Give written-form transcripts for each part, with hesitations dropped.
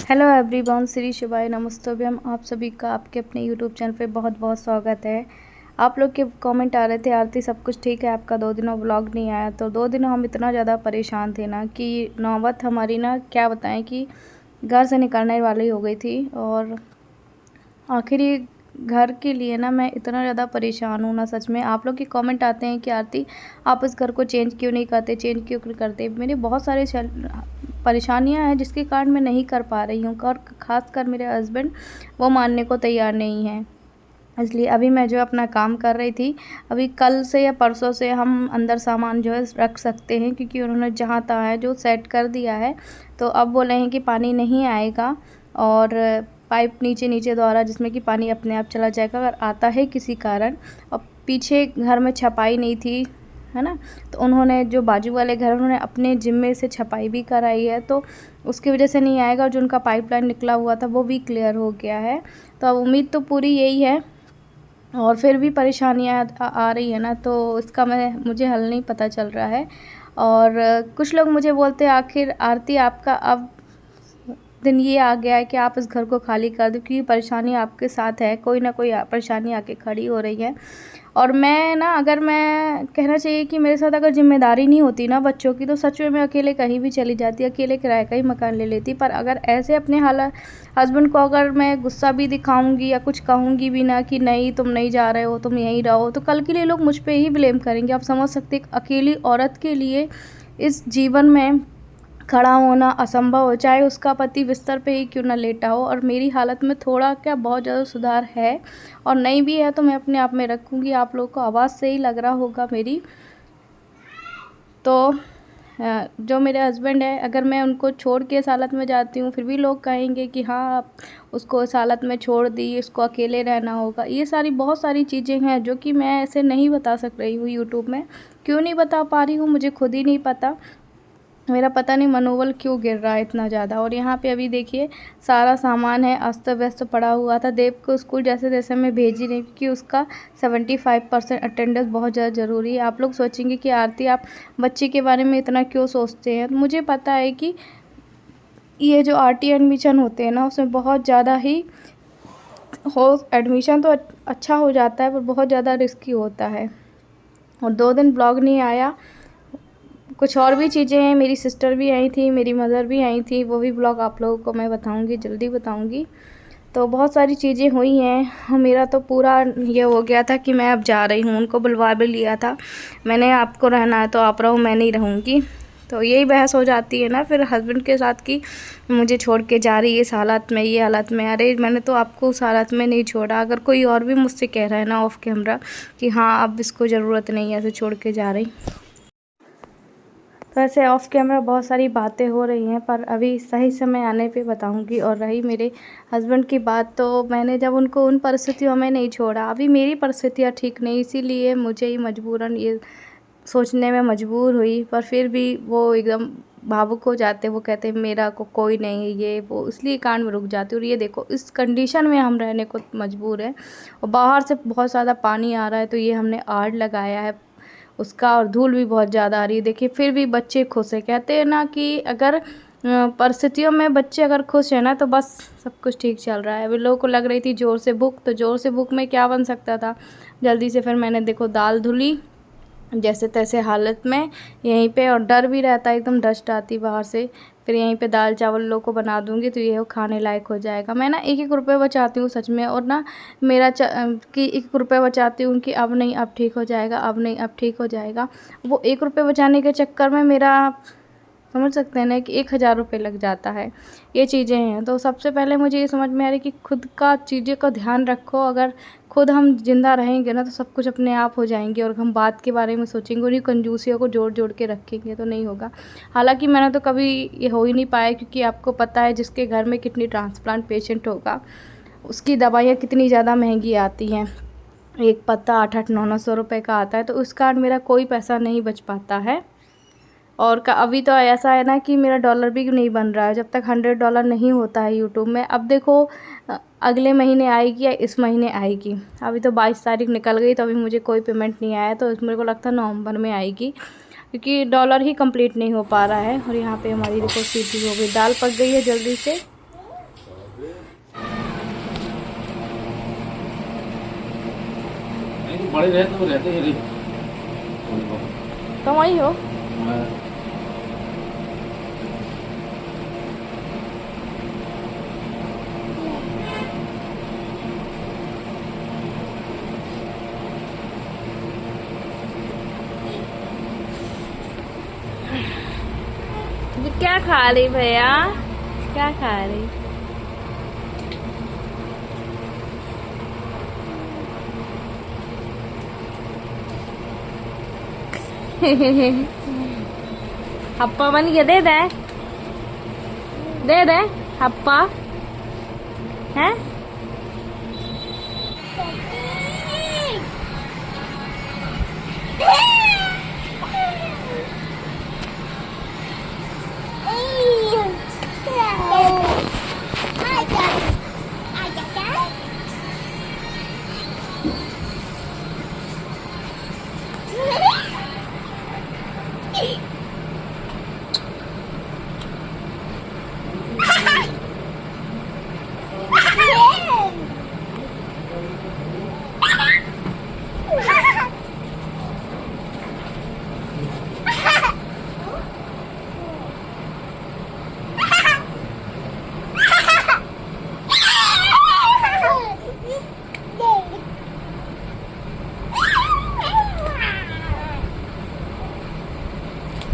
Hello everyone, Shri शिवाय नमस्तुभ्यम। आप सभी का आपके अपने यूट्यूब चैनल पे बहुत बहुत स्वागत है। आप लोग के कमेंट आ रहे थे, आरती सब कुछ ठीक है, आपका 2 दिनों व्लॉग नहीं आया। तो 2 दिनों हम इतना ज़्यादा परेशान थे ना कि नौबत हमारी ना क्या बताएं कि घर से निकलने वाली हो गई थी। और आखिर ये घर के लिए ना मैं इतना ज़्यादा परेशान हूँ ना, सच में। आप लोग के कमेंट आते हैं कि आरती आप इस घर को चेंज क्यों नहीं करते, चेंज क्यों नहीं करते। मेरे बहुत सारे परेशानियां हैं जिसके कारण मैं नहीं कर पा रही हूँ, और ख़ासकर मेरे हस्बैंड वो मानने को तैयार नहीं हैं। इसलिए अभी मैं जो अपना काम कर रही थी, अभी कल से या परसों से हम अंदर सामान जो है रख सकते हैं, क्योंकि उन्होंने जहाँ तहाँ है जो सेट कर दिया है। तो अब बोले हैं कि पानी नहीं आएगा, और पाइप नीचे नीचे द्वारा जिसमें कि पानी अपने आप चला जाएगा अगर आता है किसी कारण। और पीछे घर में छपाई नहीं थी, है ना, तो उन्होंने जो बाजू वाले घर उन्होंने अपने जिम्मे से छपाई भी कराई है, तो उसकी वजह से नहीं आएगा। और जो उनका पाइपलाइन निकला हुआ था वो भी क्लियर हो गया है। तो अब उम्मीद तो पूरी यही है, और फिर भी परेशानियाँ आ रही है ना, तो इसका मुझे हल नहीं पता चल रहा है। और कुछ लोग मुझे बोलते हैं, आखिर आरती आपका अब दिन ये आ गया है कि आप इस घर को खाली कर दो, क्योंकि परेशानी आपके साथ है, कोई ना कोई परेशानी आके खड़ी हो रही है। और मैं ना, अगर मैं कहना चाहिए कि मेरे साथ अगर जिम्मेदारी नहीं होती ना बच्चों की, तो सच में मैं अकेले कहीं भी चली जाती, अकेले किराए का ही मकान ले लेती। पर अगर ऐसे अपने हालात हस्बैंड को अगर मैं गुस्सा भी दिखाऊंगी या कुछ कहूँगी भी ना कि नहीं तुम नहीं जा रहे हो, तुम यहीं रहो, तो कल के लिए लोग मुझ पर ही ब्लेम करेंगे। आप समझ सकते, एक अकेली औरत के लिए इस जीवन में खड़ा होना असंभव हो, चाहे उसका पति बिस्तर पे ही क्यों ना लेटा हो। और मेरी हालत में थोड़ा क्या बहुत ज़्यादा सुधार है, और नहीं भी है तो मैं अपने आप में रखूँगी। आप लोगों को आवाज़ से ही लग रहा होगा मेरी। तो जो मेरे हस्बैंड है, अगर मैं उनको छोड़ के इस हालत में जाती हूँ, फिर भी लोग कहेंगे कि हाँ आप उसको इस हालत में छोड़ दी, उसको अकेले रहना होगा। ये सारी बहुत सारी चीज़ें हैं जो कि मैं ऐसे नहीं बता सक रही हूँ यूट्यूब में। क्यों नहीं बता पा रही हूँ मुझे खुद ही नहीं पता। मेरा पता नहीं मनोबल क्यों गिर रहा है इतना ज़्यादा। और यहाँ पे अभी देखिए सारा सामान है अस्त व्यस्त पड़ा हुआ था। देव को स्कूल जैसे जैसे मैं भेजी नहीं, क्योंकि उसका 75% अटेंडेंस बहुत ज़्यादा ज़रूरी है। आप लोग सोचेंगे कि आरती आप बच्चे के बारे में इतना क्यों सोचते हैं। तो मुझे पता है कि ये जो आरटी एडमिशन होते हैं ना, उसमें बहुत ज़्यादा ही एडमिशन तो अच्छा हो जाता है, पर बहुत ज़्यादा रिस्की होता है। और 2 दिन ब्लॉग नहीं आया। कुछ और भी चीज़ें हैं, मेरी सिस्टर भी आई थी, मेरी मदर भी आई थी, वो भी ब्लॉग आप लोगों को मैं बताऊंगी, जल्दी बताऊंगी। तो बहुत सारी चीज़ें हुई हैं। मेरा तो पूरा ये हो गया था कि मैं अब जा रही हूँ, उनको बुलवा भी लिया था मैंने, आपको रहना है तो आप रहो, मैं नहीं रहूँगी। तो यही बहस हो जाती है ना फिर हस्बैंड के साथ कि मुझे छोड़ के जा रही है इस हालत में, ये हालत में। अरे मैंने तो आपको उस हालत में नहीं छोड़ा। अगर कोई और भी मुझसे कह रहा है ना ऑफ कैमरा कि हाँ अब इसको ज़रूरत नहीं है ऐसे छोड़ के जा रही, तो ऐसे ऑफ कैमरा बहुत सारी बातें हो रही हैं, पर अभी सही समय आने पे बताऊंगी। और रही मेरे हस्बैंड की बात, तो मैंने जब उनको उन परिस्थितियों में नहीं छोड़ा, अभी मेरी परिस्थितियाँ ठीक नहीं, इसीलिए मुझे ही मजबूरन ये सोचने में मजबूर हुई। पर फिर भी वो एकदम भावुक हो जाते, वो कहते मेरा को कोई नहीं है, ये वो, इसलिए कान में रुक जाती। और ये देखो इस कंडीशन में हम रहने को मजबूर हैं, और बाहर से बहुत ज़्यादा पानी आ रहा है, तो ये हमने आड़ लगाया है उसका, और धूल भी बहुत ज़्यादा आ रही है। देखिए फिर भी बच्चे खुश हैं। कहते हैं ना कि अगर परिस्थितियों में बच्चे अगर खुश हैं ना, तो बस सब कुछ ठीक चल रहा है। अभी लोगों को लग रही थी ज़ोर से भूख, तो ज़ोर से भूख में क्या बन सकता था। जल्दी से फिर मैंने देखो दाल धुली जैसे तैसे हालत में यहीं पे, और डर भी रहता है एकदम डस्ट आती बाहर से। फिर यहीं पे दाल चावल लोग को बना दूंगी, तो ये खाने लायक हो जाएगा। मैं ना 1-1 रुपये बचाती हूँ सच में, और ना मेरा कि 1 रुपये बचाती हूँ कि अब नहीं अब ठीक हो जाएगा, अब नहीं अब ठीक हो जाएगा। वो 1 रुपये बचाने के चक्कर में मेरा, समझ सकते हैं ना, कि 1000 रुपये लग जाता है। ये चीज़ें हैं। तो सबसे पहले मुझे ये समझ में आ रही कि खुद का चीज़ों का ध्यान रखो। अगर खुद हम जिंदा रहेंगे ना, तो सब कुछ अपने आप हो जाएंगे। और हम बात के बारे में सोचेंगे, उन्हीं कंजूसियों को जोड़ जोड़ के रखेंगे, तो नहीं होगा। हालांकि मैंने तो कभी ये हो ही नहीं पाया, क्योंकि आपको पता है जिसके घर में कितनी ट्रांसप्लांट पेशेंट होगा, उसकी दवाइयाँ कितनी ज़्यादा महंगी आती हैं। एक पत्ता 800-900 रुपये का आता है, तो उस कारण मेरा कोई पैसा नहीं बच पाता है। और अभी तो ऐसा है ना कि मेरा डॉलर भी नहीं बन रहा है जब तक $100 नहीं होता है यूट्यूब में। अब देखो अगले महीने आएगी या इस महीने आएगी। अभी तो 22 तारीख निकल गई, तो अभी मुझे कोई पेमेंट नहीं आया, तो मेरे को लगता है नवंबर में आएगी, क्योंकि डॉलर ही कंप्लीट नहीं हो पा रहा है। और यहाँ पे हमारी देखो सीटी हो गई, दाल पक गई है जल्दी से। पड़े रहते तो रहते ही तुम वही हो। ये क्या खा रही भैया, क्या खा रही? हप्पा बन गया, दे दे, दे दे हप्पा है।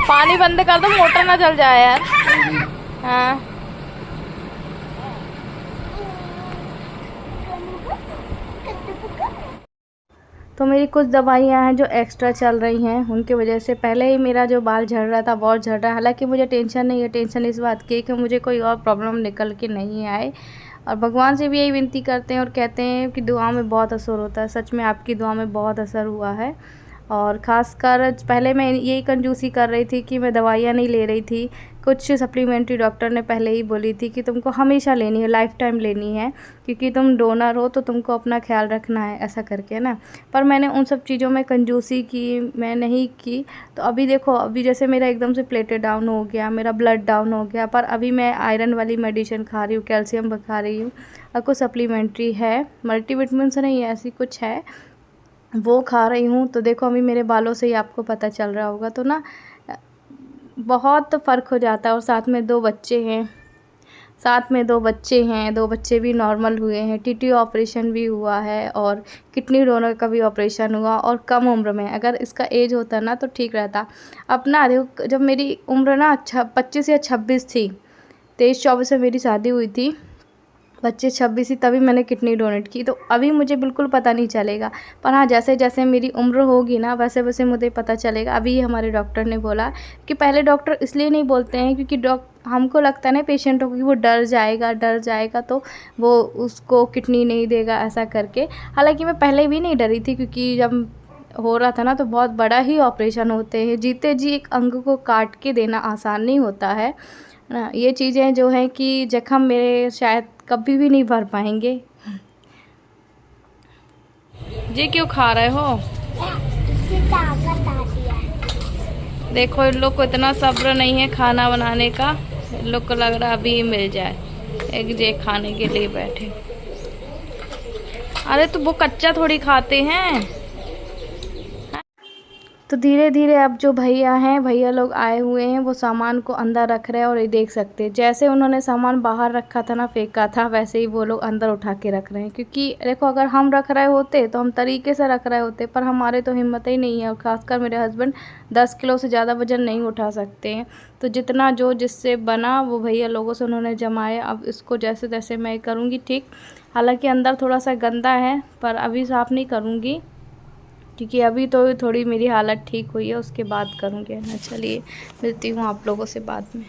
पानी बंद कर दो, मोटर ना चल जाए यार। हाँ तो मेरी कुछ दवाइयाँ हैं जो एक्स्ट्रा चल रही हैं, उनकी वजह से पहले ही मेरा जो बाल झड़ रहा था बहुत झड़ रहा है। हालांकि मुझे टेंशन नहीं है, टेंशन इस बात की कि मुझे कोई और प्रॉब्लम निकल के नहीं आए। और भगवान से भी यही विनती करते हैं और कहते हैं कि दुआ में बहुत असर होता है। सच में आपकी दुआ में बहुत असर हुआ है। और ख़ासकर पहले मैं यही कंजूसी कर रही थी कि मैं दवाइयाँ नहीं ले रही थी। कुछ सप्लीमेंट्री डॉक्टर ने पहले ही बोली थी कि तुमको हमेशा लेनी है, लाइफ टाइम लेनी है, क्योंकि तुम डोनर हो तो तुमको अपना ख्याल रखना है, ऐसा करके ना। पर मैंने उन सब चीज़ों में कंजूसी की, मैं नहीं की। तो अभी देखो, अभी जैसे मेरा एकदम से प्लेटेट डाउन हो गया, मेरा ब्लड डाउन हो गया, पर अभी मैं आयरन वाली मेडिसिन खा रही हूँ, कैल्शियम खा रही हूँ, और कुछ सप्लीमेंट्री है, मल्टीविटामिन से नहीं है, ऐसी कुछ है, वो खा रही हूँ। तो देखो अभी मेरे बालों से ही आपको पता चल रहा होगा, तो ना बहुत फ़र्क हो जाता है। और साथ में 2 बच्चे हैं, साथ में 2 बच्चे हैं, 2 बच्चे भी नॉर्मल हुए हैं, टीटी ऑपरेशन भी हुआ है, और किडनी डोनर का भी ऑपरेशन हुआ, और कम उम्र में। अगर इसका एज होता ना तो ठीक रहता। अब ना देखो, जब मेरी उम्र ना 25 या 26 थी, 23-24 में मेरी शादी हुई थी, 25-26 ही, तभी मैंने किडनी डोनेट की। तो अभी मुझे बिल्कुल पता नहीं चलेगा, पर हाँ जैसे जैसे मेरी उम्र होगी ना वैसे वैसे मुझे पता चलेगा। अभी हमारे डॉक्टर ने बोला कि पहले डॉक्टर इसलिए नहीं बोलते हैं क्योंकि हमको लगता है ना पेशेंटों को कि वो डर जाएगा तो वो उसको किडनी नहीं देगा, ऐसा करके। हालांकि मैं पहले भी नहीं डरी थी, क्योंकि जब हो रहा था ना तो बहुत बड़ा ही ऑपरेशन होते हैं, जीते जी एक अंग को काट के देना आसान नहीं होता है ना। ये चीज़ें जो हैं कि जख्म मेरे शायद कभी भी नहीं भर पाएंगे। जी क्यों खा रहे हो? देखो इन लोग को इतना सब्र नहीं है खाना बनाने का, इन लोग को लग रहा अभी मिल जाए, एक जे खाने के लिए बैठे। अरे तो वो कच्चा थोड़ी खाते हैं। तो धीरे धीरे अब जो भैया हैं, भैया लोग आए हुए हैं, वो सामान को अंदर रख रहे हैं। और ये देख सकते हैं जैसे उन्होंने सामान बाहर रखा था ना, फेंका था, वैसे ही वो लोग अंदर उठा के रख रहे हैं। क्योंकि देखो अगर हम रख रहे होते तो हम तरीके से रख रहे होते, पर हमारे तो हिम्मत ही नहीं है। और ख़ासकर मेरे हस्बैंड 10 किलो से ज़्यादा वज़न नहीं उठा सकते हैं। तो जितना जो जिससे बना वो भैया लोगों से उन्होंने जमाया। अब इसको जैसे तैसे मैं करूँगी ठीक। हालाँकि अंदर थोड़ा सा गंदा है, पर अभी साफ़ नहीं करूँगी, क्योंकि अभी तो थोड़ी मेरी हालत ठीक हुई है, उसके बाद करूँगी ना। चलिए मिलती हूँ आप लोगों से बाद में।